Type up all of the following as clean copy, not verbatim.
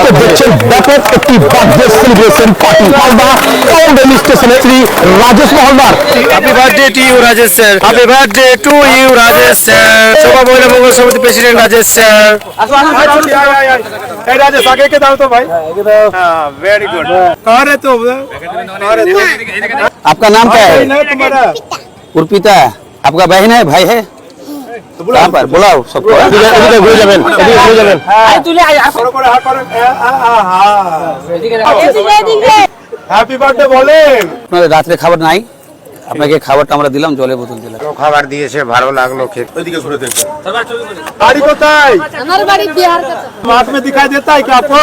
মুহূর্তে দেখছেন ব্যাপক একটি birthday celebration party Malda town rail স্টেশনে Shri Rajesh Mahaldar. Happy birthday to you Rajesh sir. Happy birthday to you Rajesh sir. সভা মহিলা মঙ্গল সমিতি প্রেসিডেন্ট রাজেশ স্যার। এই রাজেশ आगे के दाओ तो भाई। हां वेरी गुड। कहां रहते हो? आपका नाम क्या है? तुम्हारा अर्पिता। आपका बहन है भाई है? कहाँ पर बुलाओ सबको। এদিকে ঘুরে যাবেন, এদিকে ঘুরে যাবেন। करो करो हां करो হ্যাপি বার্থডে বলেন। আপনাদের রাত্রে খাবার নাই, আপনাকে খাবারটা আমরা দিলাম, জলের বোতল দিলাম। খাবার দিয়েছে, ভালো লাগলো খেতে। ওইদিকে ঘুরে দেখুন। বাড়ি কোথায়? हमारा बाड़ी बिहार का हाथ में दिखाई देता है क्या आपको?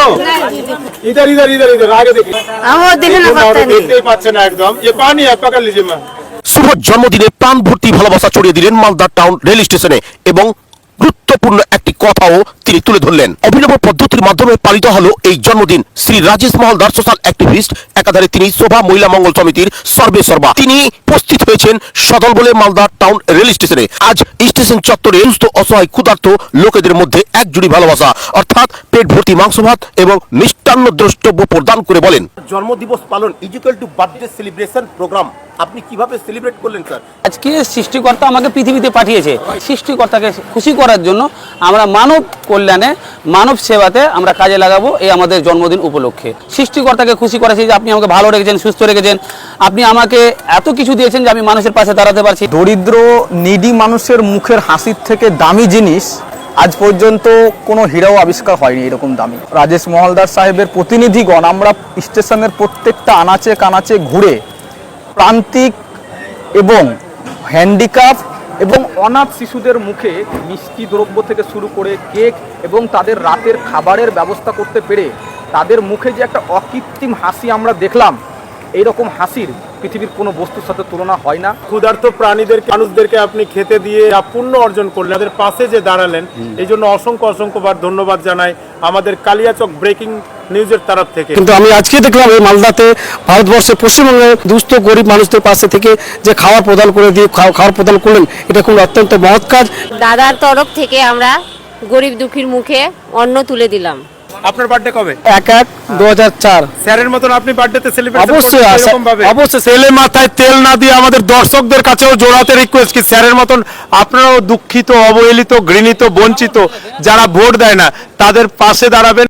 इधर इधर इधर इधर आगे देखिए। हम वो देखना पड़ता है देखते ही पाচ্ছেন না একদম। ये पानी है, पकड़ लीजिए मैं। শুভ জন্মদিনে প্রাণ ভর্তি ভালোবাসা ছড়িয়ে দিলেন মালদা টাউন রেল স্টেশনে এবং গুরুত্বপূর্ণ একটি কথাও তিনি তুলে ধরলেন। অভিনব পদ্ধতির মাধ্যমে পালিত হলো এই জন্মদিন শ্রী রাজেশ মহলদার, সোশ্যাল অ্যাক্টিভিস্ট। একাধারে তিনি শোভা মহিলা মঙ্গল সমিতির সর্বে সর্বা। তিনি উপস্থিত হয়েছেন সদল বলে মালদা টাউন রেল স্টেশনে। আজ স্টেশন চত্বরে সুস্থ অসহায় ক্ষুধার্ত লোকেদের মধ্যে এক জুড়ি ভালোবাসা, অর্থাৎ পেট ভর্তি মাংস ভাত এবং মিষ্টান্ন দ্রষ্টব্য প্রদান করে বলেন, জন্মদিবস পালন equal to birthday celebration program আপনি কিভাবে সেলিব্রেট করলেন স্যার? আজকে সৃষ্টিকর্তা আমাকে পৃথিবীতে পাঠিয়েছে, সৃষ্টিকর্তাকে খুশি করার জন্য আমরা মানব কল্যাণে, মানব সেবাতে আমরা কাজে লাগাবো এই আমাদের জন্মদিন উপলক্ষে। সৃষ্টিকর্তাকে খুশি করেছি যে আপনি আমাকে ভালো রেখেছেন, সুস্থ রেখেছেন, আপনি আমাকে এত কিছু দিয়েছেন যে আমি মানুষের পাশে দাঁড়াতে পারছি। দরিদ্র নিডি মানুষের মুখের হাসির থেকে দামি জিনিস আজ পর্যন্ত কোনো হীরাও আবিষ্কার হয়নি এরকম দামি। রাজেশ মহলদার সাহেবের প্রতিনিধিগণ আমরা স্টেশনের প্রত্যেকটা আনাচে কানাচে ঘুরে প্রান্তিক এবং হ্যান্ডিক্যাপ এবং অনাথ শিশুদের মুখে মিষ্টি দ্রব্য থেকে শুরু করে কেক এবং তাদের রাতের খাবারের ব্যবস্থা করতে পেরে তাদের মুখে যে একটা অকৃত্রিম হাসি আমরা দেখলাম, এইরকম হাসির পৃথিবীর কোনো বস্তুর সাথে তুলনা হয় না। ক্ষুধার্ত প্রাণীদেরকে, মানুষদেরকে আপনি খেতে দিয়ে পুণ্য অর্জন করলেন, তাদের পাশে যে দাঁড়ালেন, এই জন্য অসংখ্য অসংখ্যবার ধন্যবাদ জানাই আমাদের কালিয়াচক ব্রেকিং নিউজের তরফ থেকে। কিন্তু আমি আজকে দেখলাম এই মালদাতে, ভারতবর্ষে, পশ্চিমবঙ্গের দুস্থ গরিব মানুষদের পাশে থেকে যে খাবার প্রদান করে দিয়ে খাবার প্রদান করলেন, এটা খুব অত্যন্ত মহৎ কাজ। দাদার তরফ থেকে আমরা গরিব দুঃখীর মুখে অন্ন তুলে দিলাম। আপনার বার্থডে কবে? 1/1/2004। স্যারের মতন আপনি বার্থডেতে সেলিব্রেট অবশ্যই অবশ্যই ছেলে মাথায় তেল না দিয়ে আমাদের দর্শকদের কাছেও জোড়াতে রিকোয়েস্ট কি স্যারের মতন আপনারাও দুঃখিত, অবহেলিত, ঘৃণিত, বঞ্চিত যারা ভোট দেয় না তাদের পাশে দাঁড়াবেন।